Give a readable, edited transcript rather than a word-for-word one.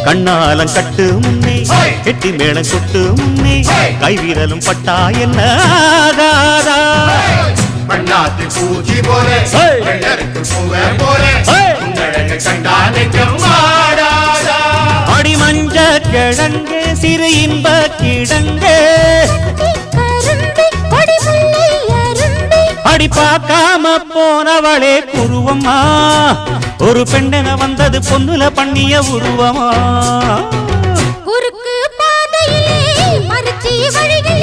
கண்ணாலம் கட்டு முன்னே கெட்டி மேளம் கொட்டு முன்னே கைவிரலும் பட்டா என்ன ஆகாதா பண்ணாத்து பூச்சி போல போல அடி மஞ்ச கிழங்கு சிறு இன்ப கிழங்கு அடி பார்க்காம போனவளே குருவம்மா ஒரு பெண்ணென வந்தது பொண்ணுல பண்ணிய உருவமா குறுக்கு பாதையிலே மறுச்சி வழிகள்